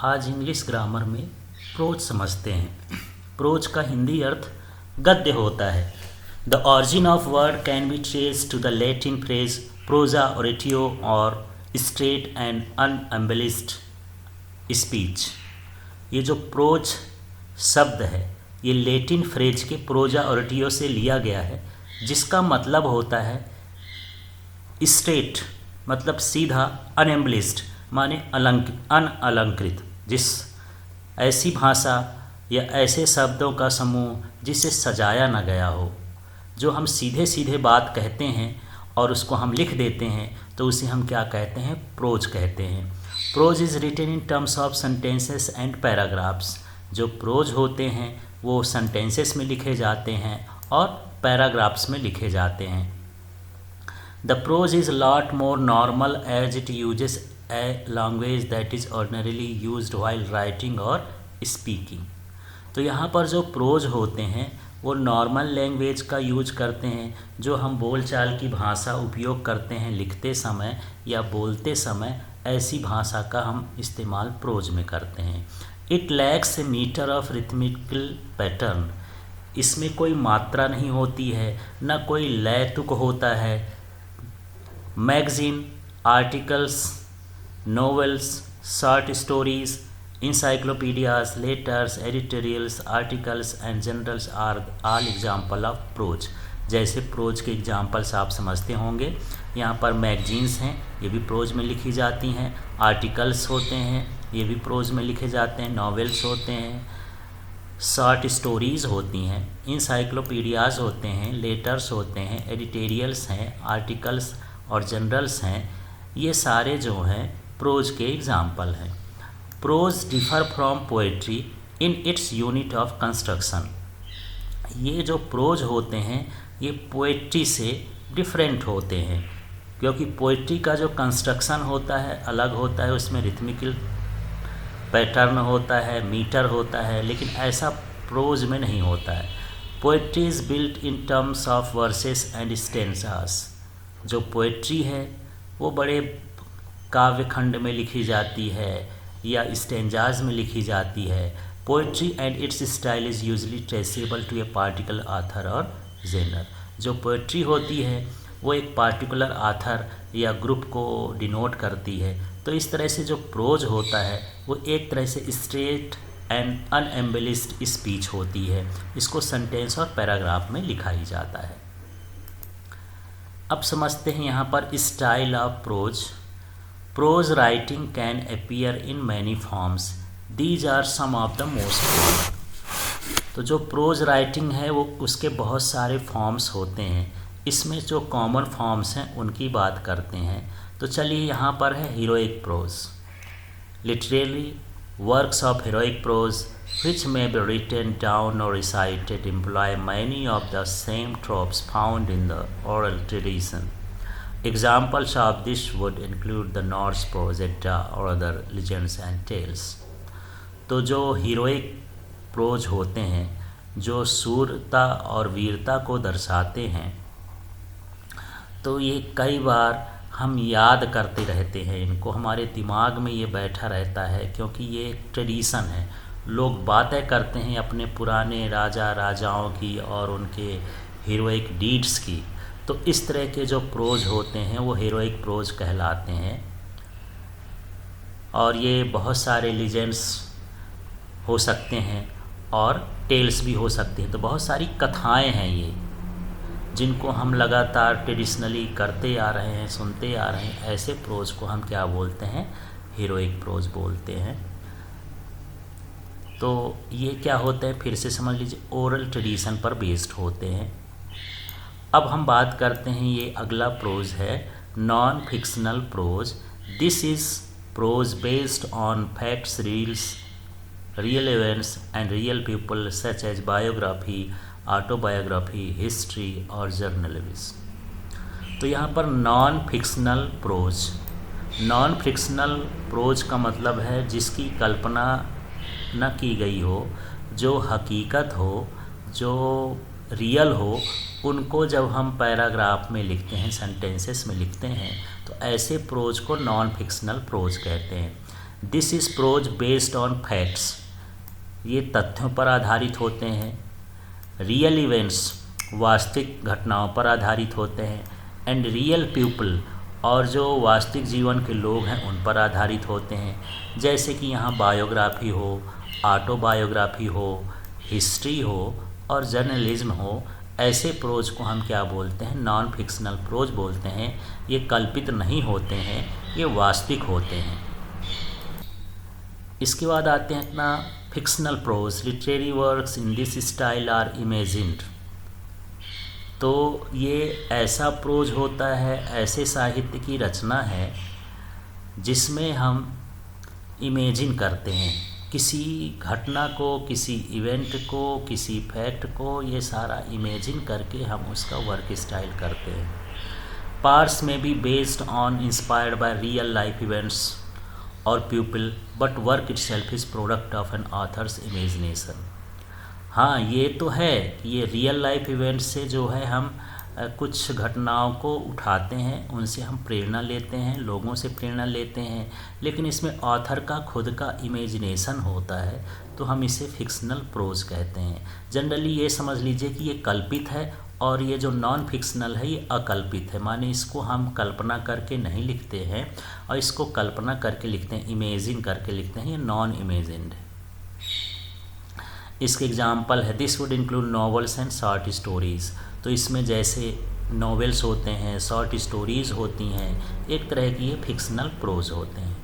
आज English grammar में pros समझते हैं। प्रोज का हिंदी अर्थ गद्य होता है। The origin of word can be traced to the Latin phrase प्रोजा ओरेटियो और स्ट्रेट एंड अनएम्बेलिश्ड स्पीच। ये जो प्रोज शब्द है ये लैटिन फ्रेज के प्रोजा ओरेटियो से लिया गया है, जिसका मतलब होता है स्ट्रेट मतलब सीधा, अनएम्बलिश्ड माने अनअलंकृत, जिस ऐसी भाषा या ऐसे शब्दों का समूह जिसे सजाया न गया हो। जो हम सीधे सीधे बात कहते हैं और उसको हम लिख देते हैं तो उसे हम क्या कहते हैं? प्रोज कहते हैं। Prose is written in terms of sentences and paragraphs. जो प्रोज होते हैं वो सेंटेंसेस में लिखे जाते हैं और पैराग्राफ्स में लिखे जाते हैं। The prose is a lot more normal as it uses a language that is ordinarily used while writing or speaking। तो यहाँ पर जो प्रोज होते हैं वो नॉर्मल लैंग्वेज का यूज करते हैं, जो हम बोलचाल की भाषा उपयोग करते हैं लिखते समय या बोलते समय, ऐसी भाषा का हम इस्तेमाल प्रोज में करते हैं। It lacks a meter of rhythmical pattern. इसमें कोई मात्रा नहीं होती है, न कोई लय तुक होता है। Magazine, articles, novels, short stories, encyclopedias, letters, editorials, articles and journals are all example of prose। जैसे प्रोज के एग्जाम्पल्स आप समझते होंगे। यहाँ पर मैगजीन्स हैं, ये भी प्रोज में लिखी जाती हैं। आर्टिकल्स होते हैं, ये भी प्रोज में लिखे जाते हैं। नॉवेल्स होते हैं, शॉर्ट स्टोरीज़ होती हैं, इंसाइक्लोपीडियाज़ होते हैं, लेटर्स होते हैं, एडिटोरियल्स हैं, आर्टिकल्स और जनरल्स हैं। ये सारे जो हैं प्रोज के एग्जाम्पल हैं। Prose differ from poetry in its unit of construction. ये जो प्रोज होते हैं ये पोएट्री से डिफरेंट होते हैं, क्योंकि पोएट्री का जो कंस्ट्रक्शन होता है अलग होता है। उसमें रिथमिकल पैटर्न होता है, मीटर होता है, लेकिन ऐसा प्रोज में नहीं होता है। Poetry is built in terms of versus and stanzas. जो पोएट्री है वो बड़े काव्य खंड में लिखी जाती है या स्टेंजाज में लिखी जाती है। Poetry and its style is usually traceable to a particular author और जेनर। जो पोएट्री होती है वो एक पार्टिकुलर आथर या ग्रुप को डिनोट करती है। तो इस तरह से जो प्रोज होता है वो एक तरह से स्ट्रेट एंड अनएम्बेलिश्ड स्पीच होती है। इसको सेंटेंस और पैराग्राफ में लिखा ही जाता है। अब समझते हैं यहाँ पर style of prose. Prose writing can appear in many forms, these are some of the most common. तो जो प्रोज राइटिंग है वो उसके बहुत सारे फॉर्म्स होते हैं। इसमें जो कॉमन फॉर्म्स हैं उनकी बात करते हैं। तो चलिए यहाँ पर है heroic prose. Literary works of heroic prose which may be written down or recited employ many of the same tropes found in the oral tradition। Examples of this would include the Norse prose, Edda or other legends and tales। तो जो heroic pros होते हैं, जो शूरता और वीरता को दर्शाते हैं, तो ये कई बार हम याद करते रहते हैं इनको, हमारे दिमाग में ये बैठा रहता है, क्योंकि ये एक ट्रेडिशन है। लोग बातें करते हैं अपने पुराने राजा राजाओं की और उनके हीरोइक डीड्स की। तो इस तरह के जो प्रोज होते हैं वो हीरोइक प्रोज कहलाते हैं। और ये बहुत सारे लीजेंड्स हो सकते हैं और टेल्स भी हो सकते हैं। तो बहुत सारी कथाएं हैं ये, जिनको हम लगातार ट्रेडिशनली करते आ रहे हैं, सुनते आ रहे हैं। ऐसे प्रोज को हम क्या बोलते हैं? हीरोइक प्रोज बोलते हैं। तो ये क्या होते हैं फिर से समझ लीजिए, ओरल ट्रेडिशन पर बेस्ड होते हैं। अब हम बात करते हैं, ये अगला प्रोज है non fictional prose. This is prose based on facts, real events and real people such as biography, autobiography, history और जर्नलिज्म। तो यहाँ पर non fictional prose. Non fictional prose का मतलब है जिसकी कल्पना न की गई हो, जो हकीकत हो, जो रियल हो, उनको जब हम पैराग्राफ में लिखते हैं, सेंटेंसेस में लिखते हैं, तो ऐसे प्रोज को नॉन फिक्शनल प्रोज कहते हैं। This is prose based on facts, ये तथ्यों पर आधारित होते हैं। रियल इवेंट्स, वास्तविक घटनाओं पर आधारित होते हैं। एंड रियल पीपल, और जो वास्तविक जीवन के लोग हैं उन पर आधारित होते हैं। जैसे कि यहाँ बायोग्राफी हो, ऑटोबायोग्राफी हो, हिस्ट्री हो और जर्नलिज्म हो, ऐसे प्रोज को हम क्या बोलते हैं? नॉन फिक्शनल प्रोज बोलते हैं। ये कल्पित नहीं होते हैं, ये वास्तविक होते हैं। इसके बाद आते हैं अपना fictional prose. Literary works in this style are imagined. तो ये ऐसा प्रोज होता है, ऐसे साहित्य की रचना है जिसमें हम इमेजिन करते हैं किसी घटना को, किसी इवेंट को, किसी फैक्ट को, ये सारा इमेजिन करके हम उसका वर्क स्टाइल करते हैं। पार्ट्स में be based on inspired by real life events और people, but work itself is product of an author's imagination. हाँ, ये तो है कि ये रियल लाइफ इवेंट से जो है हम कुछ घटनाओं को उठाते हैं, उनसे हम प्रेरणा लेते हैं, लोगों से प्रेरणा लेते हैं, लेकिन इसमें ऑथर का खुद का इमेजिनेशन होता है, तो हम इसे फिक्शनल प्रोज कहते हैं। जनरली ये समझ लीजिए कि ये कल्पित है और ये जो नॉन फिक्शनल है ये अकल्पित है, माने इसको हम कल्पना करके नहीं लिखते हैं और इसको कल्पना करके लिखते हैं, इमेजिन करके लिखते हैं, ये नॉन इमेजिन्ड है। इसके एग्जाम्पल है, this would include novels and short stories. तो इसमें जैसे नॉवेल्स होते हैं, शॉर्ट स्टोरीज़ होती हैं, एक तरह की ये फिक्शनल प्रोज होते हैं।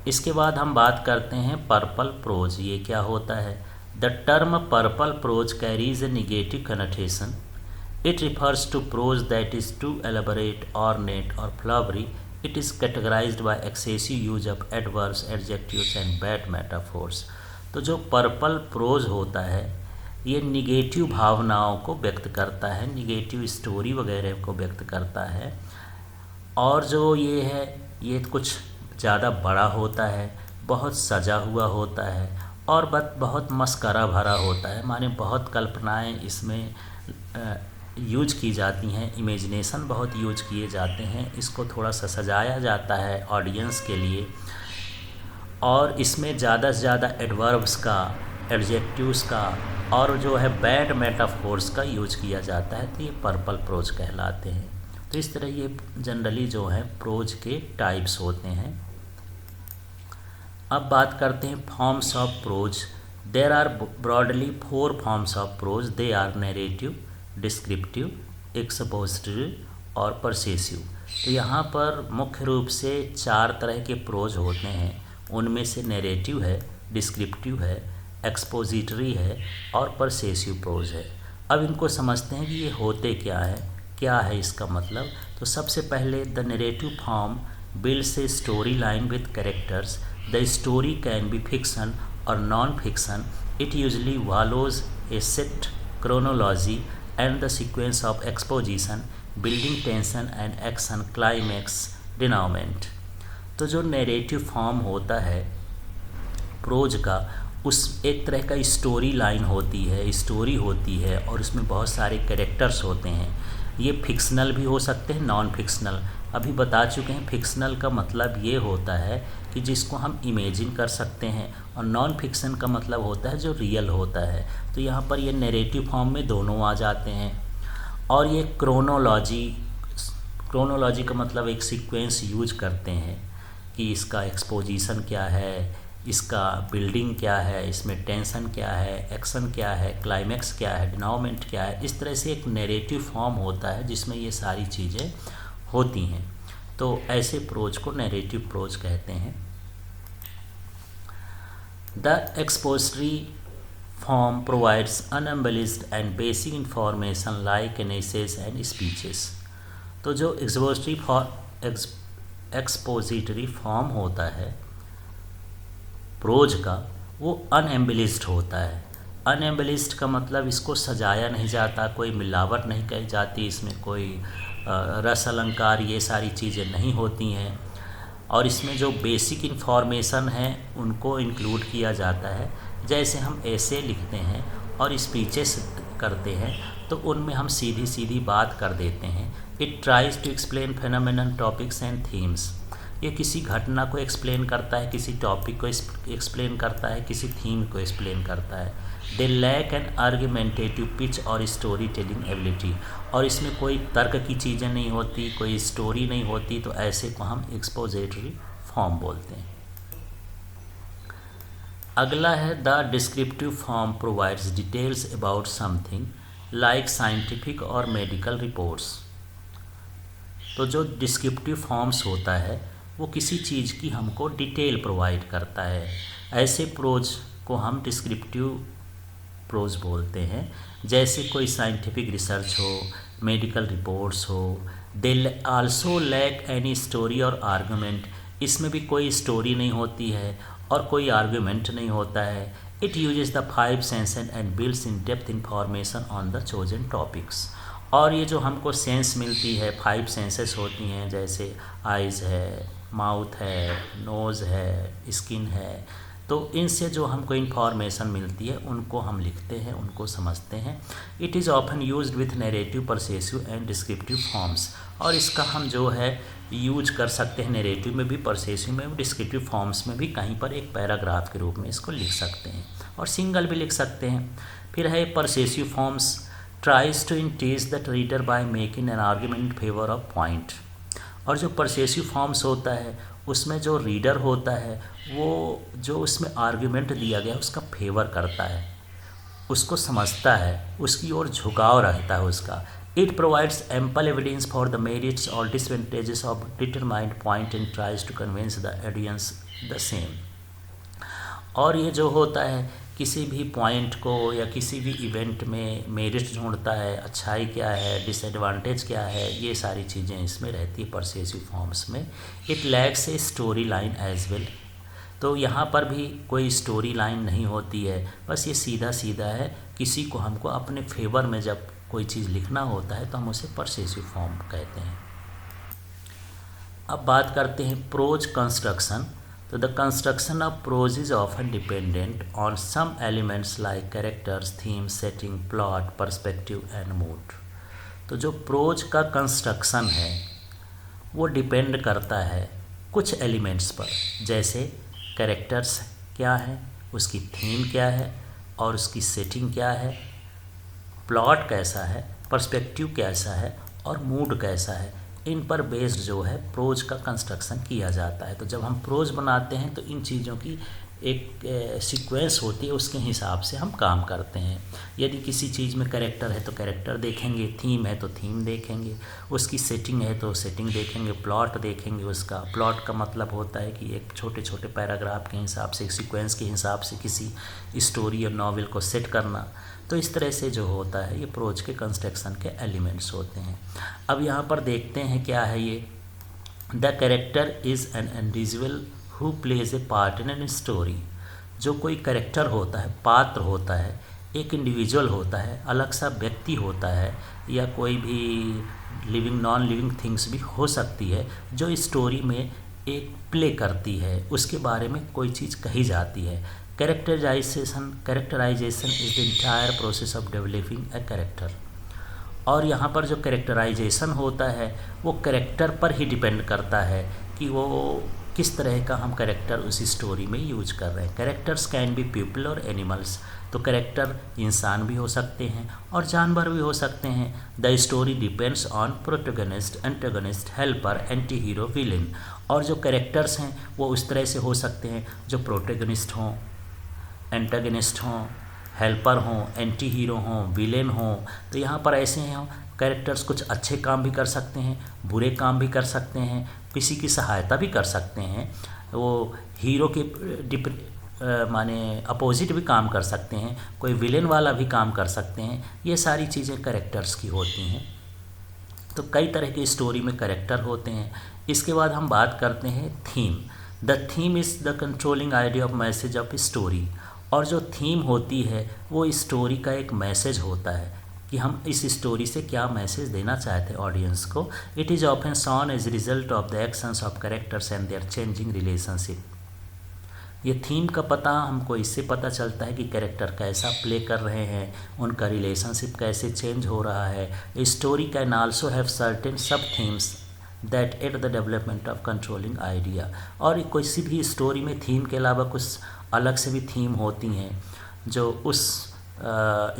इसके बाद हम बात करते हैं पर्पल प्रोज। ये क्या होता है? The term purple prose carries a negative connotation. It refers to prose that is too elaborate, ornate और flowery. It is categorized by excessive use of adverbs, adjectives and bad metaphors. तो जो purple pros होता है ये negative भावनाओं को व्यक्त करता है, निगेटिव स्टोरी वगैरह को व्यक्त करता है, और जो ये है ये कुछ ज़्यादा बड़ा होता है, बहुत सजा हुआ होता है और बहुत मस्करा भरा होता है, माने बहुत कल्पनाएं इसमें यूज की जाती हैं, इमेजिनेशन बहुत यूज किए जाते हैं, इसको थोड़ा सा सजाया जाता है ऑडियंस के लिए, और इसमें ज़्यादा से ज़्यादा एडवर्ब्स का, एडजेक्टिव्स का और जो है बैड मेटाफोर्स का यूज किया जाता है, तो ये पर्पल प्रोज कहलाते हैं। तो इस तरह ये जनरली जो है प्रोज के टाइप्स होते हैं। अब बात करते हैं forms of prose. There are broadly 4 forms of prose. They are narrative, descriptive, expository और परसेसिव। तो यहाँ पर मुख्य रूप से 4 तरह के प्रोज होते हैं। उनमें से नैरेटिव है, डिस्क्रिप्टिव है, एक्सपोजिटरी है और परसेसिव प्रोज है। अब इनको समझते हैं कि ये होते क्या है इसका मतलब। तो सबसे पहले the narrative form builds a story line with characters. The story can be fiction और non fiction. It usually follows a set chronology and the sequence of exposition, building tension and action, climax, denouement। तो जो narrative form होता है pros का, उस एक तरह का स्टोरी लाइन होती है, स्टोरी होती है और उसमें बहुत सारे कैरेक्टर्स होते हैं। ये फिक्शनल भी हो सकते हैं, नॉन फिक्शनल। अभी बता चुके हैं फिक्शनल का मतलब ये होता है कि जिसको हम इमेजिन कर सकते हैं, और नॉन फिक्शन का मतलब होता है जो रियल होता है। तो यहाँ पर ये नैरेटिव फॉर्म में दोनों आ जाते हैं। और ये क्रोनोलॉजी का मतलब एक सीक्वेंस यूज करते हैं कि इसका एक्सपोजिशन क्या है, इसका बिल्डिंग क्या है, इसमें टेंशन क्या है, एक्शन क्या है, क्लाइमैक्स क्या है, डिनाउमेंट क्या है। इस तरह से एक नैरेटिव फॉर्म होता है जिसमें ये सारी चीज़ें होती हैं। तो ऐसे प्रोज को नैरेटिव प्रोज कहते हैं। The expository form provides unembellished and basic information like essays and speeches. तो जो एक्सपोजिटरी फॉर्म होता है प्रोज का, वो अनएम्बेलिश्ड होता है। अनएम्बेलिश्ड का मतलब इसको सजाया नहीं जाता, कोई मिलावट नहीं की जाती, इसमें कोई रस अलंकार ये सारी चीज़ें नहीं होती हैं, और इसमें जो बेसिक इन्फॉर्मेशन है उनको इंक्लूड किया जाता है। जैसे हम ऐसे लिखते हैं और स्पीचेस करते हैं तो उनमें हम सीधी सीधी बात कर देते हैं। It tries to explain phenomenon, topics and themes. ये किसी घटना को एक्सप्लेन करता है, किसी टॉपिक को एक्सप्लेन करता है, किसी थीम को एक्सप्लेन करता है। They lack an argumentative pitch और स्टोरी टेलिंग एबिलिटी, और इसमें कोई तर्क की चीज़ें नहीं होती, कोई स्टोरी नहीं होती, तो ऐसे को हम एक्सपोजिटरी फॉर्म बोलते हैं। अगला है the descriptive form provides details about something like scientific और मेडिकल रिपोर्ट्स। तो जो डिस्क्रिप्टिव फॉर्म्स होता है वो किसी चीज़ की हमको डिटेल प्रोवाइड करता है। ऐसे प्रोज को हम डिस्क्रिप्टिव प्रोज बोलते हैं। जैसे कोई साइंटिफिक रिसर्च हो, मेडिकल रिपोर्ट्स हो। They also lack any story और आर्गूमेंट, इसमें भी कोई स्टोरी नहीं होती है और कोई आर्गूमेंट नहीं होता है। It uses the 5 senses and builds in depth information on the chosen topics. और ये जो हमको सेंस मिलती है, 5 सेंसेस होती हैं, जैसे आइज़ है, माउथ है, नोज़ है, स्किन है, तो इनसे जो हमको इन्फॉर्मेशन मिलती है उनको हम लिखते हैं, उनको समझते हैं। It is often used with narrative, persuasive and descriptive forms, और इसका हम जो है यूज कर सकते हैं नैरेटिव में भी, परसेसिव में भी, डिस्क्रिप्टिव फॉर्म्स में भी। कहीं पर एक पैराग्राफ के रूप में इसको लिख सकते हैं और सिंगल भी लिख सकते हैं। फिर है परसेसिव forms, tries to engage the reader by making an argument in favour of point. और जो परसेसिव फॉर्म्स होता है उसमें जो रीडर होता है वो जो उसमें आर्ग्यूमेंट दिया गया उसका फेवर करता है, उसको समझता है, उसकी ओर झुकाव रहता है उसका। It provides ample evidence for the merits और disadvantages of determined point and tries to convince the audience the same. और ये जो होता है किसी भी पॉइंट को या किसी भी इवेंट में मेरिट ढूंढता है, अच्छाई क्या है, डिसएडवांटेज क्या है, ये सारी चीज़ें इसमें रहती है परसेसिव फॉर्म्स में। It lacks a story line as well, तो यहाँ पर भी कोई स्टोरी लाइन नहीं होती है, बस ये सीधा सीधा है। किसी को हमको अपने फेवर में जब कोई चीज़ लिखना होता है तो हम उसे परसेसिव फॉर्म कहते हैं। अब बात करते हैं प्रोज कंस्ट्रक्शन। तो the construction of prose is often dependent on some elements like characters, theme, setting, plot, perspective and mood. तो जो प्रोज का कंस्ट्रक्शन है वो डिपेंड करता है कुछ एलिमेंट्स पर, जैसे कैरेक्टर्स क्या है, उसकी थीम क्या है और उसकी सेटिंग क्या है, प्लॉट कैसा है, पर्सपेक्टिव कैसा है और मूड कैसा है। इन पर बेस्ड जो है प्रोज का कंस्ट्रक्शन किया जाता है। तो जब हम प्रोज बनाते हैं तो इन चीज़ों की एक सीक्वेंस होती है, उसके हिसाब से हम काम करते हैं। यदि किसी चीज़ में कैरेक्टर है तो कैरेक्टर देखेंगे, थीम है तो थीम देखेंगे, उसकी सेटिंग है तो सेटिंग देखेंगे, प्लॉट देखेंगे। उसका प्लॉट का मतलब होता है कि एक छोटे छोटे पैराग्राफ के हिसाब से, एक सीक्वेंस के हिसाब से किसी स्टोरी और नॉवेल को सेट करना। तो इस तरह से जो होता है ये प्रोज के कंस्ट्रक्शन के एलिमेंट्स होते हैं। अब यहाँ पर देखते हैं क्या है ये। The character is an individual who plays a part in an story. जो कोई कैरेक्टर होता है, पात्र होता है, एक इंडिविजुअल होता है, अलग सा व्यक्ति होता है, या कोई भी लिविंग नॉन लिविंग थिंग्स भी हो सकती है जो स्टोरी में एक प्ले करती है, उसके बारे में कोई चीज़ कही जाती है। Characterization is the entire process of developing a character. और यहाँ पर जो कैरेक्टराइजेशन होता है वो कैरेक्टर पर ही डिपेंड करता है कि वो किस तरह का हम कैरेक्टर उसी स्टोरी में यूज कर रहे हैं। कैरेक्टर्स कैन बी पीपल और एनिमल्स। तो कैरेक्टर इंसान भी हो सकते हैं और जानवर भी हो सकते हैं। The story depends on protagonist, antagonist, helper, anti hero, villain. और जो कैरेक्टर्स हैं वो उस तरह से हो सकते हैं जो प्रोटोगनिस्ट हों, एंटागनिस्ट हों, हेल्पर हों, एंटी हीरो हों, विलेन हों। तो यहाँ पर ऐसे हैं कैरेक्टर्स कुछ अच्छे काम भी कर सकते हैं, बुरे काम भी कर सकते हैं, किसी की सहायता भी कर सकते हैं, वो हीरो के माने अपोजिट भी काम कर सकते हैं, कोई विलेन वाला भी काम कर सकते हैं। ये सारी चीज़ें कैरेक्टर्स की होती हैं। तो कई तरह की स्टोरी में कैरेक्टर होते हैं। इसके बाद हम बात करते हैं theme. The theme is the controlling idea of message of story. और जो थीम होती है वो स्टोरी का एक मैसेज होता है कि हम इस स्टोरी से क्या मैसेज देना चाहते हैं ऑडियंस को। It is often shown as result of the actions of characters and their changing relationship. ये थीम का पता हमको इससे पता चलता है कि कैरेक्टर कैसा प्ले कर रहे हैं, उनका रिलेशनशिप कैसे चेंज हो रहा है। Story can also have certain sub themes that add the development of controlling idea. और किसी भी स्टोरी में थीम के अलावा कुछ अलग से भी थीम होती हैं जो उस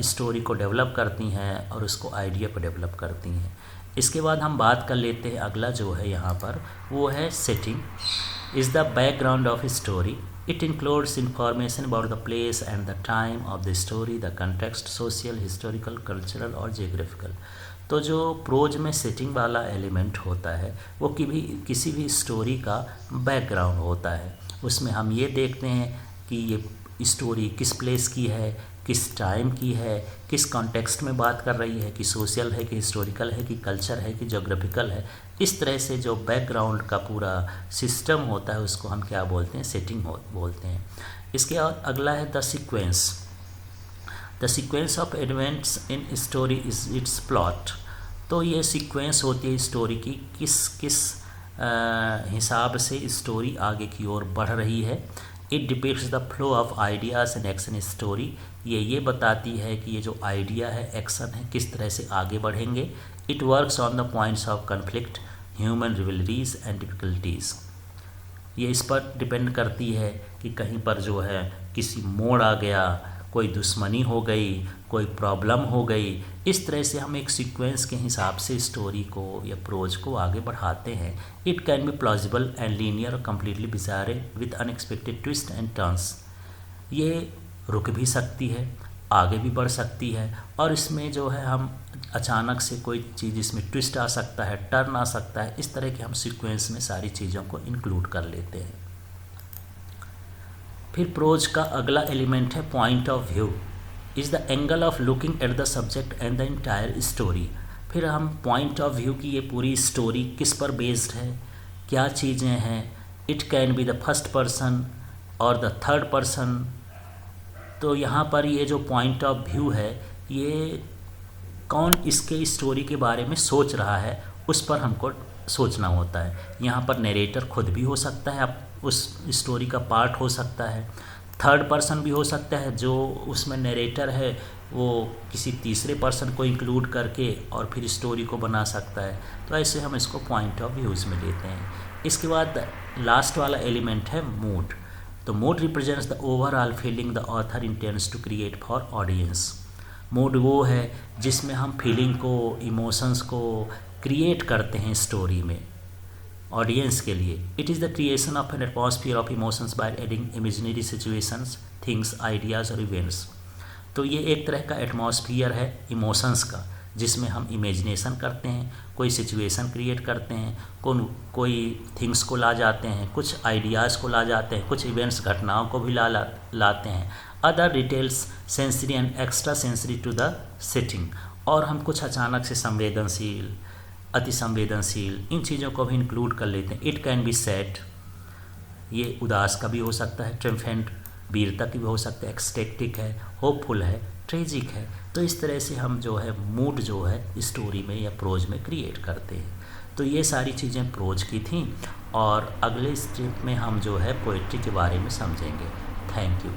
स्टोरी को डेवलप करती हैं और उसको आइडिया पर डेवलप करती हैं। इसके बाद हम बात कर लेते हैं, अगला जो है यहाँ पर वो है setting is the background of story. It includes information about the place and the time of the story, the context, social, historical, cultural और geographical। तो जो प्रोज में सेटिंग वाला एलिमेंट होता है वो किसी भी स्टोरी का बैकग्राउंड होता है। उसमें हम ये देखते हैं कि ये स्टोरी किस प्लेस की है, किस टाइम की है, किस कॉन्टेक्स्ट में बात कर रही है, कि सोशल है, कि हिस्टोरिकल है, कि कल्चर है, कि जोग्राफिकल है। इस तरह से जो बैकग्राउंड का पूरा सिस्टम होता है उसको हम क्या बोलते हैं, सेटिंग बोलते हैं। इसके बाद अगला है the sequence. The sequence of events in story is it's plot. तो ये सीक्वेंस होती है स्टोरी की, किस किस हिसाब से स्टोरी आगे की ओर बढ़ रही है। It depicts the flow of ideas and action story. ये बताती है कि ये जो आइडिया है, एक्शन है, किस तरह से आगे बढ़ेंगे। It works on the points of conflict, human rivalries and difficulties. ये इस पर डिपेंड करती है कि कहीं पर जो है किसी मोड़ आ गया, कोई दुश्मनी हो गई, कोई प्रॉब्लम हो गई। इस तरह से हम एक सीक्वेंस के हिसाब से स्टोरी को या प्रोज को आगे बढ़ाते हैं। It can be plausible and linear और completely bizarre with unexpected twist and turns. ये रुक भी सकती है, आगे भी बढ़ सकती है, और इसमें जो है हम अचानक से कोई चीज़ इसमें ट्विस्ट आ सकता है, टर्न आ सकता है। इस तरह के हम सीक्वेंस में सारी चीज़ों को इंक्लूड कर लेते हैं। फिर प्रोज का अगला एलिमेंट है point of view. Is the angle of looking at the subject and the entire story. फिर हम पॉइंट ऑफ व्यू की ये पूरी स्टोरी किस पर बेस्ड है, क्या चीज़ें हैं। It can be the first person और द थर्ड पर्सन। तो यहाँ पर ये जो पॉइंट ऑफ व्यू है, ये कौन इसके स्टोरी के बारे में सोच रहा है उस पर हमको सोचना होता है। यहाँ पर नरेटर खुद भी हो सकता है, उस स्टोरी का पार्ट हो सकता है। थर्ड पर्सन भी हो सकता है, जो उसमें नरेटर है वो किसी तीसरे पर्सन को इंक्लूड करके और फिर स्टोरी को बना सकता है। तो ऐसे हम इसको पॉइंट ऑफ व्यूज़ में लेते हैं। इसके बाद लास्ट वाला एलिमेंट है मूड। तो mood represents the overall feeling the author intends to create for audience. Mood वो है जिसमें हम फीलिंग को, इमोशंस को क्रिएट करते हैं स्टोरी में ऑडियंस के लिए। It is the creation of an atmosphere of emotions by adding imaginary situations, things, ideas और इवेंट्स। तो ये एक तरह का एटमॉस्फियर है इमोशंस का, जिसमें हम इमेजिनेशन करते हैं, कोई सिचुएशन क्रिएट करते हैं, कोई थिंग्स को ला जाते हैं, कुछ आइडियाज़ को ला जाते हैं, कुछ इवेंट्स, घटनाओं को भी लाते हैं। Other details sensory and extra sensory to the setting. और हम कुछ अचानक से संवेदनशील, अति संवेदनशील, इन चीज़ों को भी इंक्लूड कर लेते हैं। इट कैन बी सैड, ये उदास का भी हो सकता है, ट्रिम्फेंट, वीरता की भी हो सकता है, एक्सटेटिक है, होपफुल है, ट्रेजिक है। तो इस तरह से हम जो है मूड जो है स्टोरी में या प्रोज में क्रिएट करते हैं। तो ये सारी चीज़ें प्रोज की थी, और अगले स्टेप में हम जो है पोएट्री के बारे में समझेंगे। Thank you.